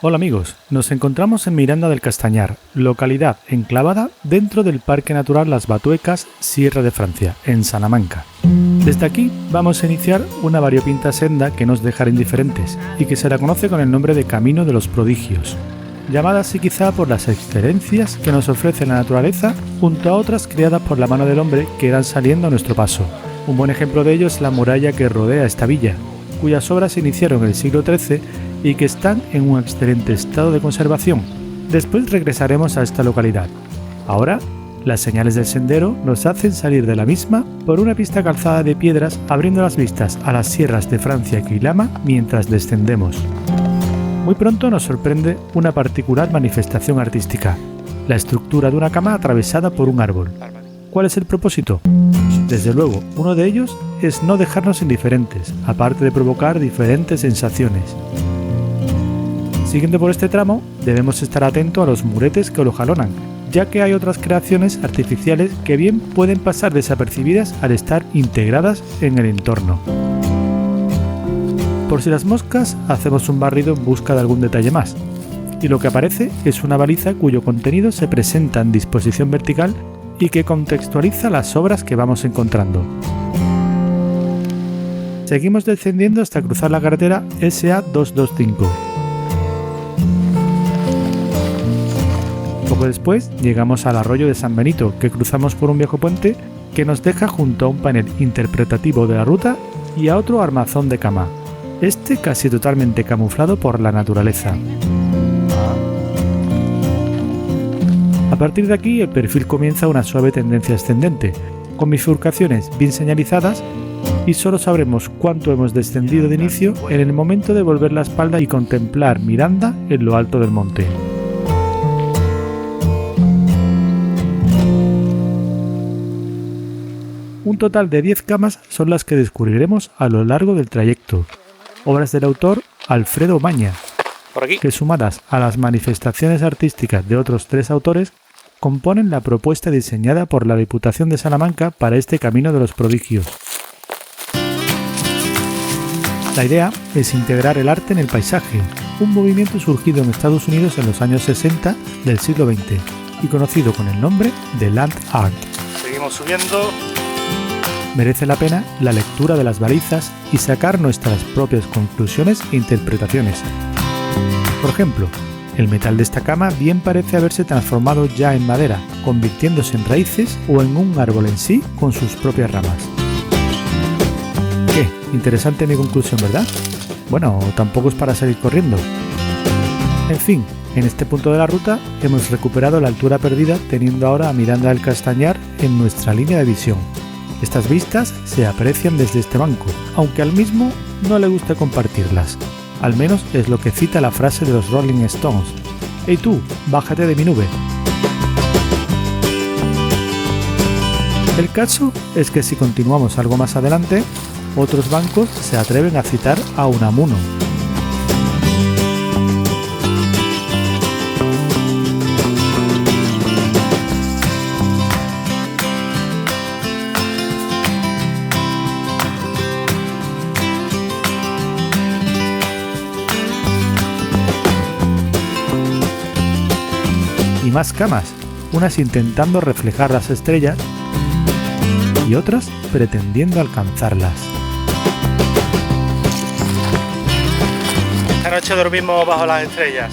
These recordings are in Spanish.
Hola amigos, nos encontramos en Miranda del Castañar, localidad enclavada dentro del Parque Natural Las Batuecas, Sierra de Francia, en Salamanca. Desde aquí vamos a iniciar una variopinta senda que nos dejará indiferentes y que se la conoce con el nombre de Camino de los Prodigios, llamada así quizá por las excelencias que nos ofrece la naturaleza junto a otras creadas por la mano del hombre que irán saliendo a nuestro paso. Un buen ejemplo de ello es la muralla que rodea esta villa, cuyas obras se iniciaron en el siglo XIII y que están en un excelente estado de conservación. Después regresaremos a esta localidad. Ahora, las señales del sendero nos hacen salir de la misma por una pista calzada de piedras abriendo las vistas a las sierras de Francia y Quilama mientras descendemos. Muy pronto nos sorprende una particular manifestación artística, la estructura de una cama atravesada por un árbol. ¿Cuál es el propósito? Desde luego, uno de ellos es no dejarnos indiferentes, aparte de provocar diferentes sensaciones. Siguiendo por este tramo, debemos estar atentos a los muretes que lo jalonan, ya que hay otras creaciones artificiales que bien pueden pasar desapercibidas al estar integradas en el entorno. Por si las moscas, hacemos un barrido en busca de algún detalle más, y lo que aparece es una baliza cuyo contenido se presenta en disposición vertical y que contextualiza las obras que vamos encontrando. Seguimos descendiendo hasta cruzar la carretera SA 225. Poco después llegamos al arroyo de San Benito, que cruzamos por un viejo puente que nos deja junto a un panel interpretativo de la ruta y a otro armazón de cama, este casi totalmente camuflado por la naturaleza. A partir de aquí el perfil comienza una suave tendencia ascendente, con bifurcaciones bien señalizadas, y solo sabremos cuánto hemos descendido de inicio en el momento de volver la espalda y contemplar Miranda en lo alto del monte. Un total de 10 camas son las que descubriremos a lo largo del trayecto, obras del autor Alfredo Maña, que sumadas a las manifestaciones artísticas de otros 3 autores, componen la propuesta diseñada por la Diputación de Salamanca para este Camino de los Prodigios. La idea es integrar el arte en el paisaje, un movimiento surgido en Estados Unidos en los años 60 del siglo XX y conocido con el nombre de Land Art. Seguimos subiendo. Merece la pena la lectura de las balizas y sacar nuestras propias conclusiones e interpretaciones. Por ejemplo, el metal de esta cama bien parece haberse transformado ya en madera, convirtiéndose en raíces o en un árbol en sí con sus propias ramas. ¿Qué? Interesante mi conclusión, ¿verdad? Bueno, tampoco es para salir corriendo. En fin, en este punto de la ruta hemos recuperado la altura perdida teniendo ahora a Miranda del Castañar en nuestra línea de visión. Estas vistas se aprecian desde este banco, aunque al mismo no le gusta compartirlas. Al menos es lo que cita la frase de los Rolling Stones: «Hey tú, bájate de mi nube». El caso es que si continuamos algo más adelante, otros bancos se atreven a citar a Unamuno. Y más camas, unas intentando reflejar las estrellas y otras pretendiendo alcanzarlas. Esta noche dormimos bajo las estrellas,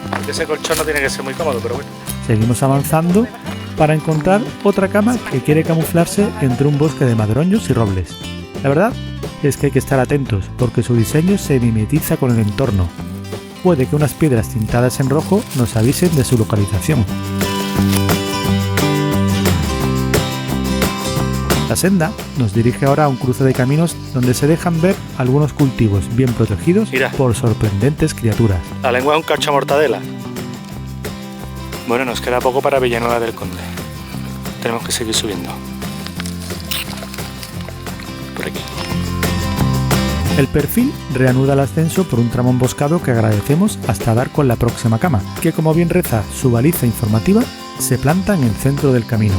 porque ese colchón no tiene que ser muy cómodo, pero bueno. Seguimos avanzando para encontrar otra cama que quiere camuflarse entre un bosque de madroños y robles. La verdad es que hay que estar atentos porque su diseño se mimetiza con el entorno. Puede que unas piedras tintadas en rojo nos avisen de su localización. La senda nos dirige ahora a un cruce de caminos donde se dejan ver algunos cultivos bien protegidos por sorprendentes criaturas. La lengua es un cacho a mortadela. Bueno, nos queda poco para Villanueva del Conde. Tenemos que seguir subiendo. Por aquí. El perfil reanuda el ascenso por un tramo emboscado que agradecemos hasta dar con la próxima cama, que como bien reza su baliza informativa, se planta en el centro del camino.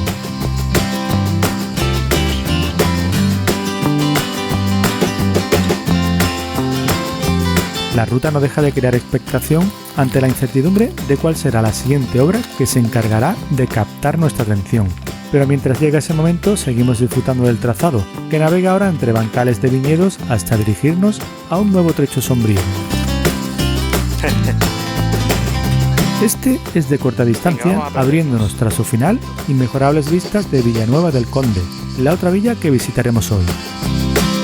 La ruta no deja de crear expectación ante la incertidumbre de cuál será la siguiente obra que se encargará de captar nuestra atención. Pero mientras llega ese momento seguimos disfrutando del trazado, que navega ahora entre bancales de viñedos hasta dirigirnos a un nuevo trecho sombrío. Este es de corta distancia, abriéndonos tras su final inmejorables vistas de Villanueva del Conde, la otra villa que visitaremos hoy.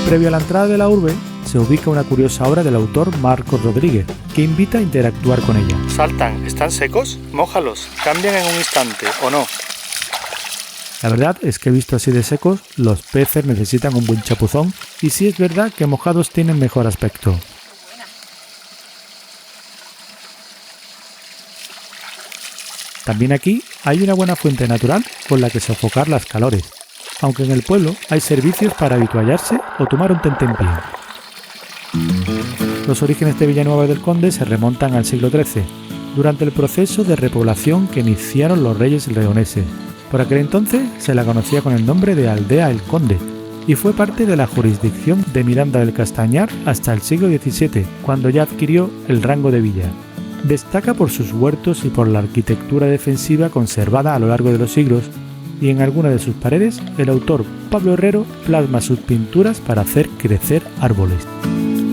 Previo a la entrada de la urbe, se ubica una curiosa obra del autor Marcos Rodríguez, que invita a interactuar con ella. Saltan, ¿están secos? Mójalos, cambian en un instante, ¿o no? La verdad es que visto así de secos, los peces necesitan un buen chapuzón, y sí es verdad que mojados tienen mejor aspecto. También aquí hay una buena fuente natural con la que sofocar las calores, aunque en el pueblo hay servicios para habituallarse o tomar un tentempié. Los orígenes de Villanueva del Conde se remontan al siglo XIII, durante el proceso de repoblación que iniciaron los reyes leoneses. Por aquel entonces se la conocía con el nombre de Aldea El Conde y fue parte de la jurisdicción de Miranda del Castañar hasta el siglo XVII, cuando ya adquirió el rango de villa. Destaca por sus huertos y por la arquitectura defensiva conservada a lo largo de los siglos, y en alguna de sus paredes el autor Pablo Herrero plasma sus pinturas para hacer crecer árboles.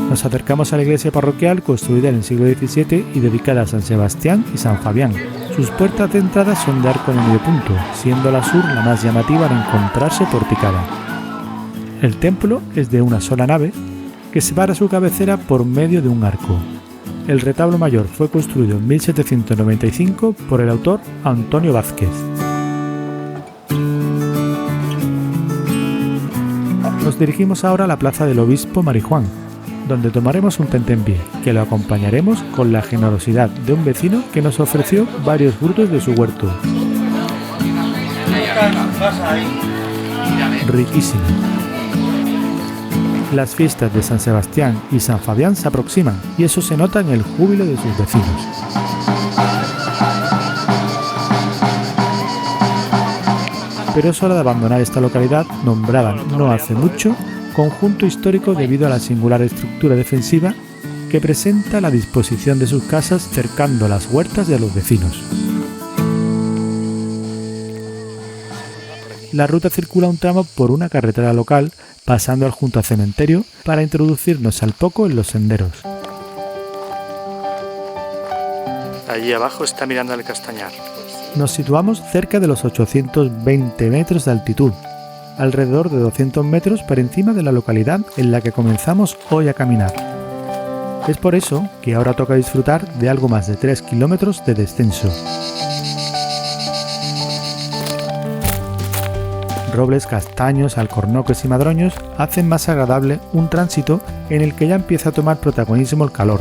Nos acercamos a la iglesia parroquial construida en el siglo XVII y dedicada a San Sebastián y San Fabián. Sus puertas de entrada son de arco de medio punto, siendo la sur la más llamativa al encontrarse porticada. El templo es de una sola nave que separa su cabecera por medio de un arco. El retablo mayor fue construido en 1795 por el autor Antonio Vázquez. Nos dirigimos ahora a la plaza del Obispo Marijuán, donde tomaremos un tentempié, que lo acompañaremos con la generosidad de un vecino que nos ofreció varios frutos de su huerto. Riquísimo. Las fiestas de San Sebastián y San Fabián se aproximan, y eso se nota en el júbilo de sus vecinos. Pero es hora de abandonar esta localidad, nombrada no hace mucho conjunto histórico debido a la singular estructura defensiva que presenta la disposición de sus casas cercando las huertas de los vecinos. La ruta circula un tramo por una carretera local, pasando junto al cementerio para introducirnos al poco en los senderos. Allí abajo está Miranda del Castañar. Nos situamos cerca de los 820 metros de altitud, alrededor de 200 metros por encima de la localidad en la que comenzamos hoy a caminar. Es por eso que ahora toca disfrutar de algo más de 3 kilómetros de descenso. Robles, castaños, alcornoques y madroños hacen más agradable un tránsito en el que ya empieza a tomar protagonismo el calor.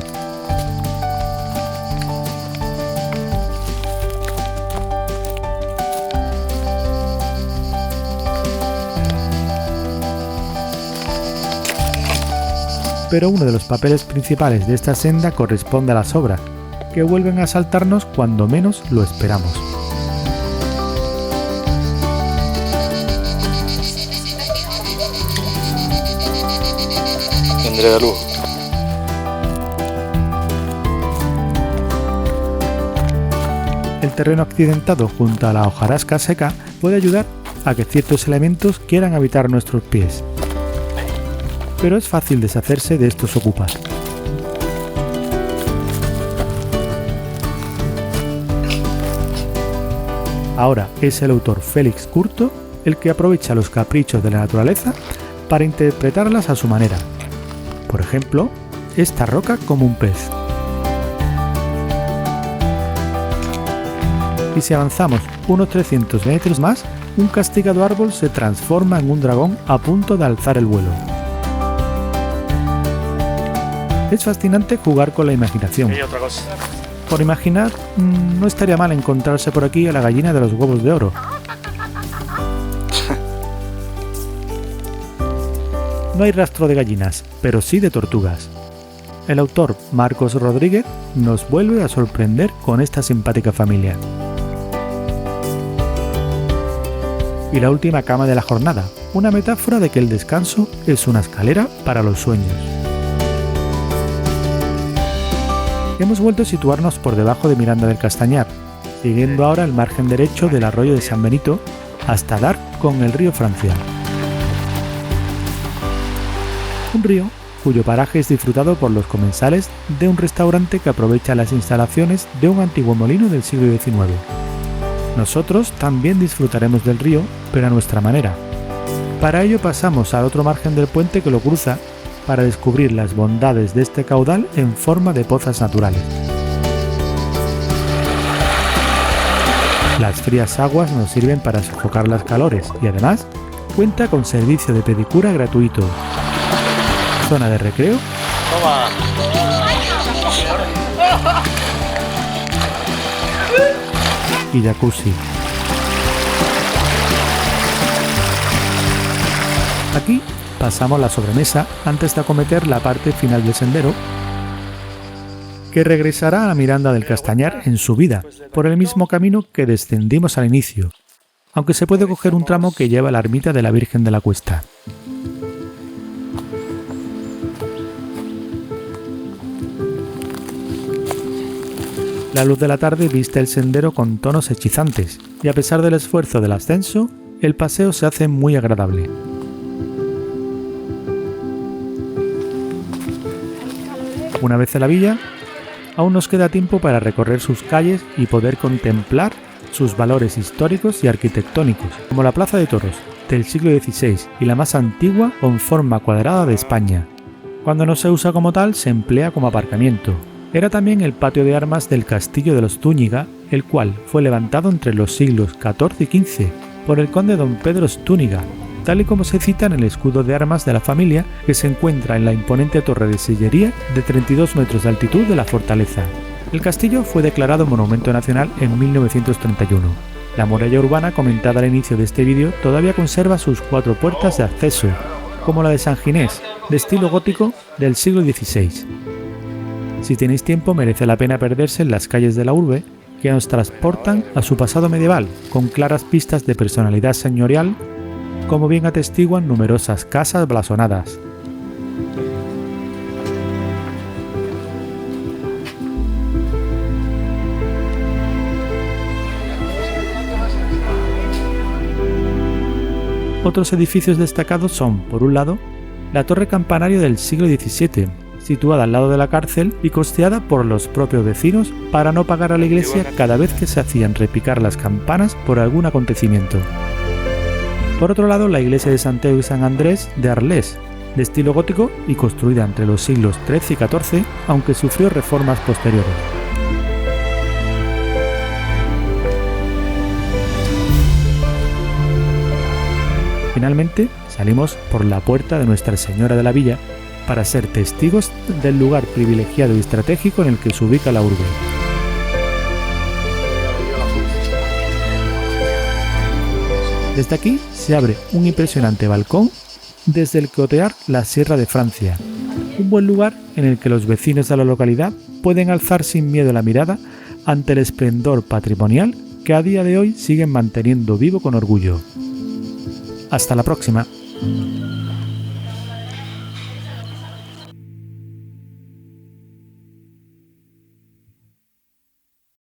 Pero uno de los papeles principales de esta senda corresponde a las obras, que vuelven a asaltarnos cuando menos lo esperamos. Tendré de luz. El terreno accidentado junto a la hojarasca seca puede ayudar a que ciertos elementos quieran habitar nuestros pies. Pero es fácil deshacerse de estos ocupas. Ahora es el autor Félix Curto el que aprovecha los caprichos de la naturaleza para interpretarlas a su manera. Por ejemplo, esta roca como un pez. Y si avanzamos unos 300 metros más, un castigado árbol se transforma en un dragón a punto de alzar el vuelo. Es fascinante jugar con la imaginación. Y otra cosa. Por imaginar, no estaría mal encontrarse por aquí a la gallina de los huevos de oro. No hay rastro de gallinas, pero sí de tortugas. El autor Marcos Rodríguez nos vuelve a sorprender con esta simpática familia. Y la última cama de la jornada, una metáfora de que el descanso es una escalera para los sueños. Hemos vuelto a situarnos por debajo de Miranda del Castañar, siguiendo ahora el margen derecho del arroyo de San Benito hasta dar con el río Francia. Un río cuyo paraje es disfrutado por los comensales de un restaurante que aprovecha las instalaciones de un antiguo molino del siglo XIX. Nosotros también disfrutaremos del río, pero a nuestra manera. Para ello pasamos al otro margen del puente que lo cruza para descubrir las bondades de este caudal en forma de pozas naturales. Las frías aguas nos sirven para sofocar las calores y además cuenta con servicio de pedicura gratuito. Zona de recreo. Toma. Y jacuzzi. Aquí pasamos la sobremesa antes de acometer la parte final del sendero, que regresará a Miranda del Castañar en subida, por el mismo camino que descendimos al inicio, aunque se puede coger un tramo que lleva a la ermita de la Virgen de la Cuesta. La luz de la tarde viste el sendero con tonos hechizantes, y a pesar del esfuerzo del ascenso, el paseo se hace muy agradable. Una vez en la villa, aún nos queda tiempo para recorrer sus calles y poder contemplar sus valores históricos y arquitectónicos, como la Plaza de Toros, del siglo XVI y la más antigua con forma cuadrada de España. Cuando no se usa como tal, se emplea como aparcamiento. Era también el patio de armas del castillo de los Zúñiga, el cual fue levantado entre los siglos XIV y XV por el conde don Pedro Stúñiga, tal y como se cita en el escudo de armas de la familia que se encuentra en la imponente torre de sillería de 32 metros de altitud de la fortaleza. El castillo fue declarado Monumento Nacional en 1931. La muralla urbana comentada al inicio de este vídeo todavía conserva sus 4 puertas de acceso, como la de San Ginés, de estilo gótico del siglo XVI. Si tenéis tiempo, merece la pena perderse en las calles de la urbe, que nos transportan a su pasado medieval, con claras pistas de personalidad señorial, como bien atestiguan numerosas casas blasonadas. Otros edificios destacados son, por un lado, la torre campanario del siglo XVII, situada al lado de la cárcel y costeada por los propios vecinos para no pagar a la iglesia cada vez que se hacían repicar las campanas por algún acontecimiento. Por otro lado, la iglesia de Santiago y San Andrés de Arles, de estilo gótico y construida entre los siglos XIII y XIV, aunque sufrió reformas posteriores. Finalmente, salimos por la puerta de Nuestra Señora de la Villa para ser testigos del lugar privilegiado y estratégico en el que se ubica la urbe. Desde aquí se abre un impresionante balcón desde el que otear la Sierra de Francia, un buen lugar en el que los vecinos de la localidad pueden alzar sin miedo la mirada ante el esplendor patrimonial que a día de hoy siguen manteniendo vivo con orgullo. Hasta la próxima.